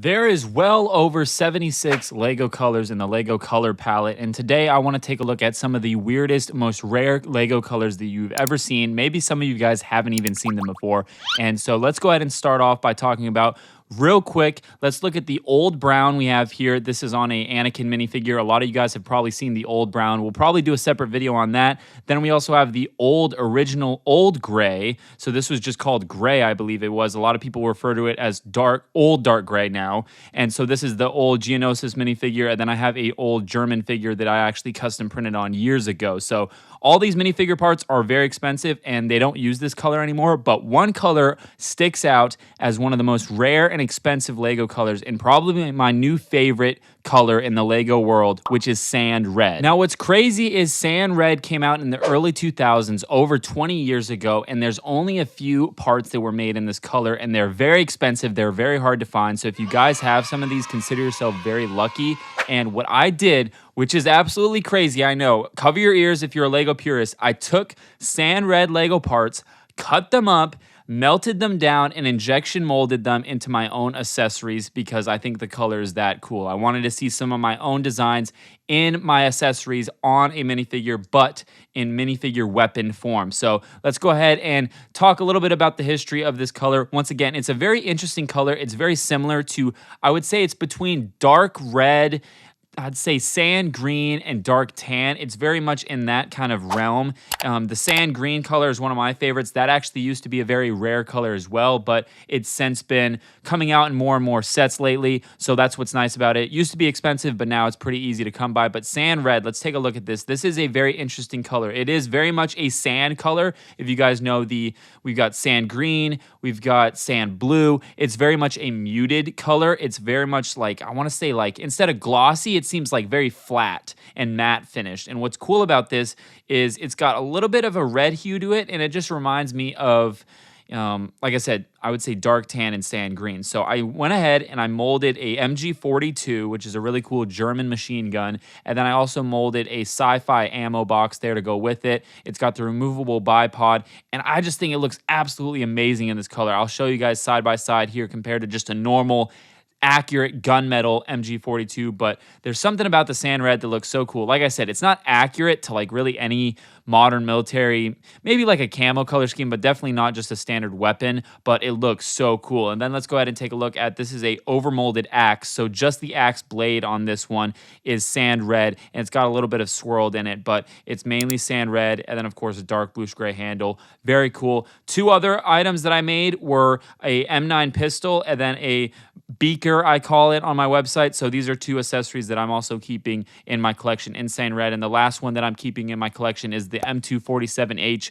There is well over 76 LEGO colors in the LEGO Color palette, and today I want to take a look at some of the weirdest, most rare LEGO colors that you've ever seen. Maybe some of you guys haven't even seen them before. And so let's go ahead and start off by talking about real quick. Let's look at the old brown we have here. This is on a Anakin minifigure. A lot of you guys have probably seen the old brown. We'll probably do a separate video on that. Then we also have the old original old gray. So this was just called gray, I believe it was. A lot of people refer to it as old dark gray now. And so this is the old Geonosis minifigure. And then I have a old German figure that I actually custom printed on years ago. So all these minifigure parts are very expensive and they don't use this color anymore, but one color sticks out as one of the most rare and expensive LEGO colors and probably my new favorite color in the LEGO world, which is sand red. Now, what's crazy is sand red came out in the early 2000s, over 20 years ago, and there's only a few parts that were made in this color, and they're very expensive. They're very hard to find. So if you guys have some of these, consider yourself very lucky. And what I did, which is absolutely crazy, I know, cover your ears if you're a LEGO purist, I took sand red LEGO parts, cut them up, melted them down, and injection molded them into my own accessories because I think the color is that cool. I wanted to see some of my own designs in my accessories on a minifigure, but in minifigure weapon form. So let's go ahead and talk a little bit about the history of this color. Once again, it's a very interesting color. It's very similar to, I would say it's between dark red, I'd say sand green and dark tan. It's very much in that kind of realm. The sand green color is one of my favorites. That actually used to be a very rare color as well, but it's since been coming out in more and more sets lately. So that's what's nice about it. It used to be expensive, but now it's pretty easy to come by. But sand red, let's take a look at this. This is a very interesting color. It is very much a sand color. If you guys know we've got sand green, we've got sand blue. It's very much a muted color. It's very much like, I want to say like, instead of glossy, it seems like very flat and matte finished. And what's cool about this is it's got a little bit of a red hue to it, and it just reminds me of, like I said, I would say dark tan and sand green. So I went ahead and I molded a MG42, which is a really cool German machine gun. And then I also molded a sci-fi ammo box there to go with it. It's got the removable bipod. And I just think it looks absolutely amazing in this color. I'll show you guys side by side here compared to just a normal accurate gunmetal MG42, but there's something about the sand red that looks so cool. Like I said, it's not accurate to like really any modern military, maybe like a camo color scheme, but definitely not just a standard weapon, but it looks so cool. And then let's go ahead and take a look at, this is a overmolded axe. So just the axe blade on this one is sand red, and it's got a little bit of swirled in it, but it's mainly sand red. And then of course a dark bluish gray handle. Very cool. Two other items that I made were a M9 pistol and then a beaker, I call it on my website. So these are two accessories that I'm also keeping in my collection in sand red. And the last one that I'm keeping in my collection is the M247H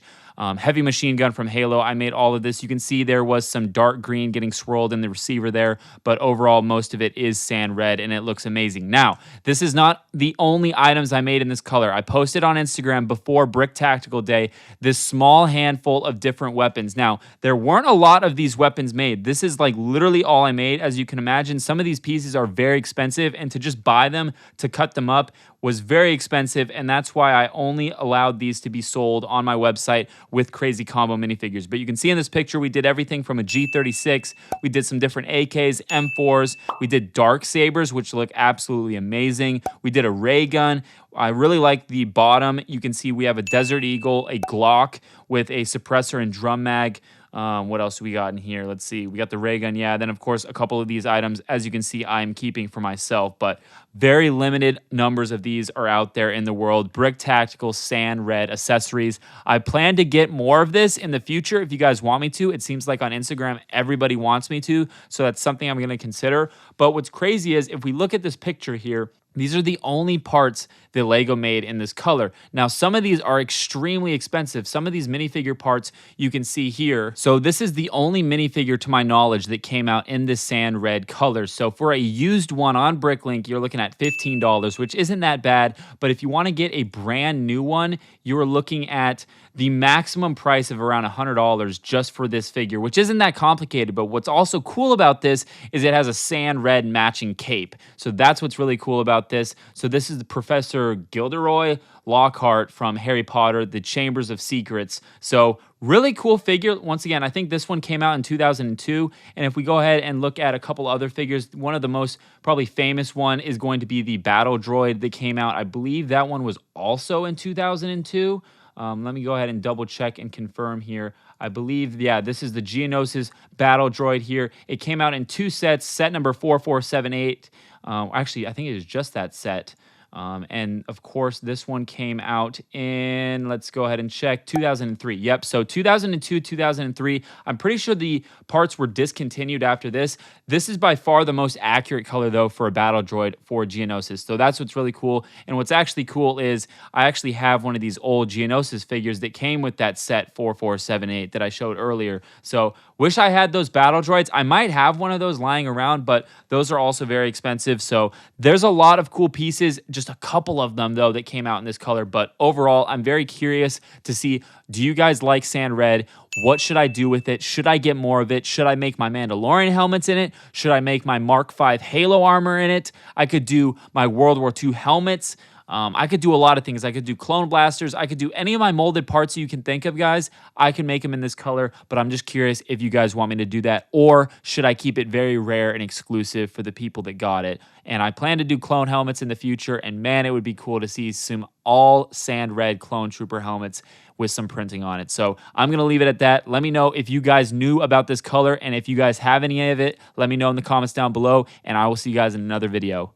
heavy machine gun from Halo. I made all of this. You can see there was some dark green getting swirled in the receiver there, but overall most of it is sand red and it looks amazing. Now, this is not the only items I made in this color. I posted on Instagram before BrickTactical Day this small handful of different weapons. Now, there weren't a lot of these weapons made. This is like literally all I made. As you can imagine, some of these pieces are very expensive, and to just buy them, to cut them up, was very expensive, and that's why I only allowed these to be sold on my website with Crazy Combo minifigures. But you can see in this picture, we did everything from a G36, we did some different AKs, M4s, we did dark sabers, which look absolutely amazing. We did a ray gun. I really like the bottom. You can see we have a Desert Eagle, a Glock with a suppressor and drum mag. What else do we got in here? Let's see. We got the ray gun. Yeah. Then, of course, a couple of these items, as you can see, I'm keeping for myself. But very limited numbers of these are out there in the world. BrickTactical sand red accessories. I plan to get more of this in the future if you guys want me to. It seems like on Instagram, everybody wants me to. So that's something I'm going to consider. But what's crazy is if we look at this picture here, these are the only parts that LEGO made in this color. Now, some of these are extremely expensive. Some of these minifigure parts you can see here. So this is the only minifigure to my knowledge that came out in this sand red color. So for a used one on BrickLink, you're looking at $15, which isn't that bad. But if you want to get a brand new one, you're looking at the maximum price of around $100 just for this figure, which isn't that complicated. But what's also cool about this is it has a sand red matching cape. So that's what's really cool about this. So this is the Professor Gilderoy Lockhart from Harry Potter, The Chambers of Secrets. So really cool figure. Once again, I think this one came out in 2002. And if we go ahead and look at a couple other figures, one of the most probably famous one is going to be the Battle Droid that came out. I believe that one was also in 2002. Let me go ahead and double check and confirm here. I believe, yeah, this is the Geonosis Battle Droid here. It came out in 2 sets, set number 4478. Actually, I think it is just that set. And of course, this one came out in, let's go ahead and check, 2003. Yep, so 2002, 2003. I'm pretty sure the parts were discontinued after this. This is by far the most accurate color, though, for a battle droid for Geonosis. So that's what's really cool. And what's actually cool is I actually have one of these old Geonosis figures that came with that set 4478 that I showed earlier. So wish I had those battle droids. I might have one of those lying around, but those are also very expensive. So there's a lot of cool pieces, just a couple of them though that came out in this color. But overall, I'm very curious to see, do you guys like sand red? What should I do with it? Should I get more of it? Should I make my Mandalorian helmets in it? Should I make my Mark V Halo armor in it? I could do my World War II helmets. I could do a lot of things. I could do clone blasters. I could do any of my molded parts you can think of, guys. I can make them in this color, but I'm just curious if you guys want me to do that, or should I keep it very rare and exclusive for the people that got it? And I plan to do clone helmets in the future, and man, it would be cool to see some all sand red clone trooper helmets with some printing on it. So I'm going to leave it at that. Let me know if you guys knew about this color, and if you guys have any of it, let me know in the comments down below, and I will see you guys in another video.